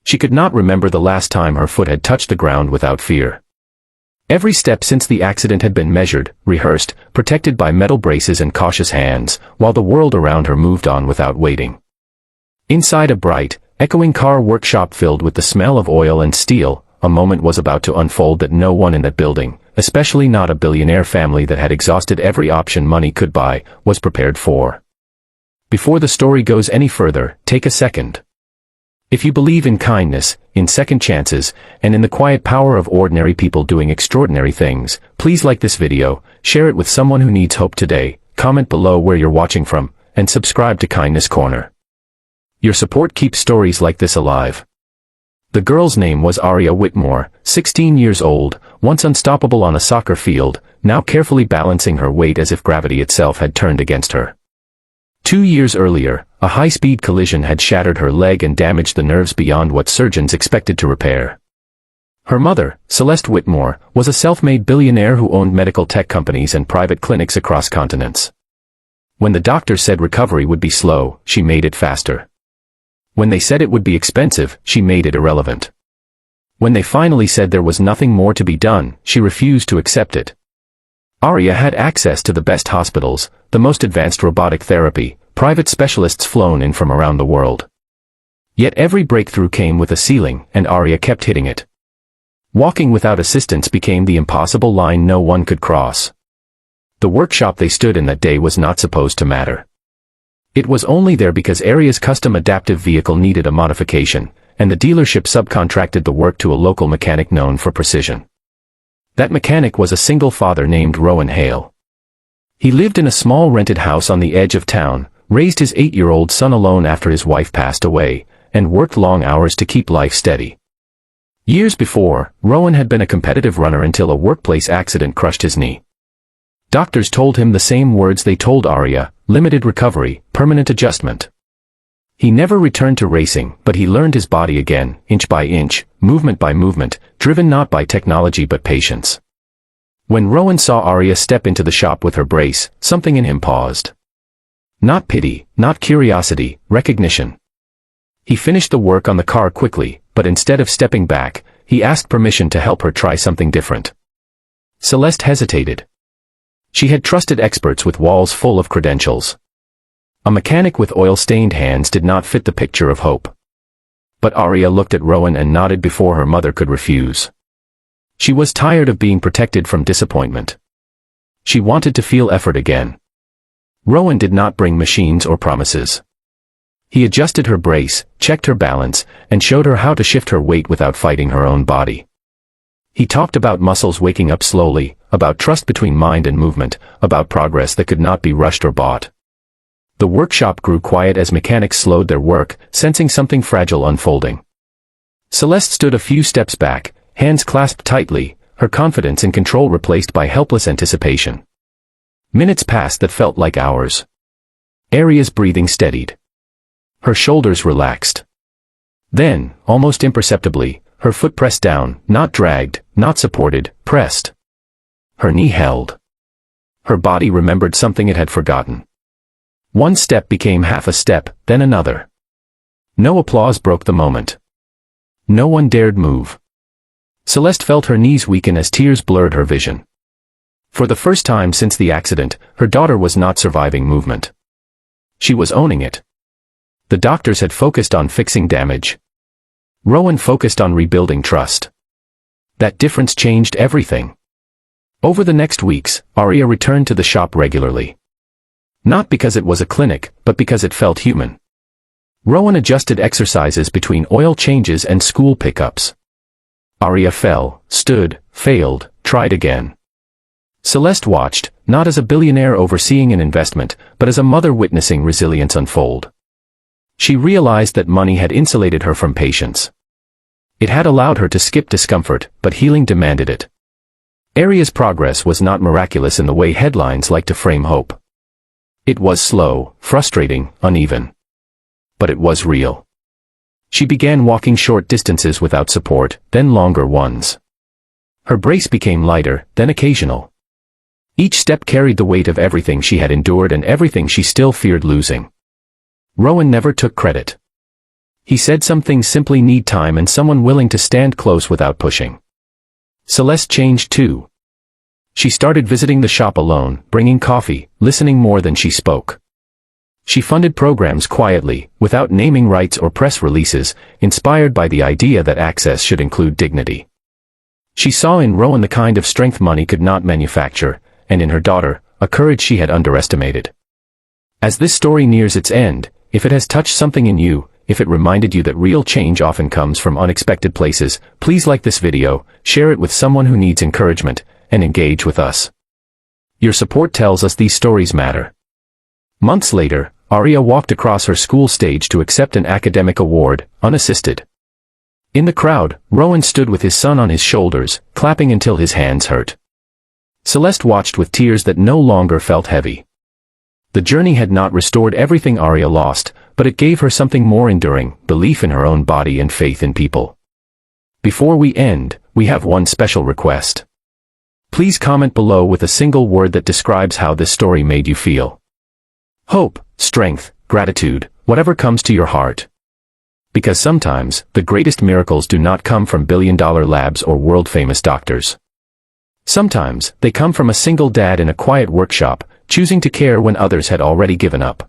She could not remember the last time her foot had touched the ground without fear. Every step since the accident had been measured, rehearsed, protected by metal braces and cautious hands, while the world around her moved on without waiting. Inside a bright, echoing car workshop filled with the smell of oil and steel, a moment was about to unfold that no one in that building, especially not a billionaire family that had exhausted every option money could buy, was prepared for. Before the story goes any further, take a second. If you believe in kindness, in second chances, and in the quiet power of ordinary people doing extraordinary things, please like this video, share it with someone who needs hope today, comment below where you're watching from, and subscribe to Kindness Corner. Your support keeps stories like this alive. The girl's name was Aria Whitmore, 16 years old, once unstoppable on a soccer field, now carefully balancing her weight as if gravity itself had turned against her. 2 years earlier, a high-speed collision had shattered her leg and damaged the nerves beyond what surgeons expected to repair. Her mother, Celeste Whitmore, was a self-made billionaire who owned medical tech companies and private clinics across continents. When the doctors said recovery would be slow, she made it faster. When they said it would be expensive, she made it irrelevant. When they finally said there was nothing more to be done, she refused to accept it. Aria had access to the best hospitals, the most advanced robotic therapy, private specialists flown in from around the world. Yet every breakthrough came with a ceiling, and Aria kept hitting it. Walking without assistance became the impossible line no one could cross. The workshop they stood in that day was not supposed to matter. It was only there because Aria's custom adaptive vehicle needed a modification, and the dealership subcontracted the work to a local mechanic known for precision. That mechanic was a single father named Rowan Hale. He lived in a small rented house on the edge of town, raised his 8-year-old son alone after his wife passed away, and worked long hours to keep life steady. Years before, Rowan had been a competitive runner until a workplace accident crushed his knee. Doctors told him the same words they told Aria: limited recovery, permanent adjustment. He never returned to racing, but he learned his body again, inch by inch, movement by movement, driven not by technology but patience. When Rowan saw Aria step into the shop with her brace, something in him paused. Not pity, not curiosity, recognition. He finished the work on the car quickly, but instead of stepping back, he asked permission to help her try something different. Celeste hesitated. She had trusted experts with walls full of credentials. A mechanic with oil-stained hands did not fit the picture of hope. But Aria looked at Rowan and nodded before her mother could refuse. She was tired of being protected from disappointment. She wanted to feel effort again. Rowan did not bring machines or promises. He adjusted her brace, checked her balance, and showed her how to shift her weight without fighting her own body. He talked about muscles waking up slowly, about trust between mind and movement, about progress that could not be rushed or bought. The workshop grew quiet as mechanics slowed their work, sensing something fragile unfolding. Celeste stood a few steps back, hands clasped tightly, her confidence and control replaced by helpless anticipation. Minutes passed that felt like hours. Aria's breathing steadied. Her shoulders relaxed. Then, almost imperceptibly, her foot pressed down, not dragged, not supported, pressed. Her knee held. Her body remembered something it had forgotten. One step became half a step, then another. No applause broke the moment. No one dared move. Celeste felt her knees weaken as tears blurred her vision. For the first time since the accident, her daughter was not surviving movement. She was owning it. The doctors had focused on fixing damage. Rowan focused on rebuilding trust. That difference changed everything. Over the next weeks, Aria returned to the shop regularly. Not because it was a clinic, but because it felt human. Rowan adjusted exercises between oil changes and school pickups. Aria fell, stood, failed, tried again. Celeste watched, not as a billionaire overseeing an investment, but as a mother witnessing resilience unfold. She realized that money had insulated her from patience. It had allowed her to skip discomfort, but healing demanded it. Aria's progress was not miraculous in the way headlines like to frame hope. It was slow, frustrating, uneven. But it was real. She began walking short distances without support, then longer ones. Her brace became lighter, then occasional. Each step carried the weight of everything she had endured and everything she still feared losing. Rowan never took credit. He said some things simply need time and someone willing to stand close without pushing. Celeste changed too. She started visiting the shop alone, bringing coffee, listening more than she spoke. She funded programs quietly, without naming rights or press releases, inspired by the idea that access should include dignity. She saw in Rowan the kind of strength money could not manufacture, and in her daughter, a courage she had underestimated. As this story nears its end, if it has touched something in you, if it reminded you that real change often comes from unexpected places, please like this video, share it with someone who needs encouragement, and engage with us. Your support tells us these stories matter. Months later, Arya walked across her school stage to accept an academic award, unassisted. In the crowd, Rowan stood with his son on his shoulders, clapping until his hands hurt. Celeste watched with tears that no longer felt heavy. The journey had not restored everything Arya lost, but it gave her something more enduring, belief in her own body and faith in people. Before we end, we have one special request. Please comment below with a single word that describes how this story made you feel. Hope, strength, gratitude, whatever comes to your heart. Because sometimes, the greatest miracles do not come from billion-dollar labs or world-famous doctors. Sometimes, they come from a single dad in a quiet workshop, choosing to care when others had already given up.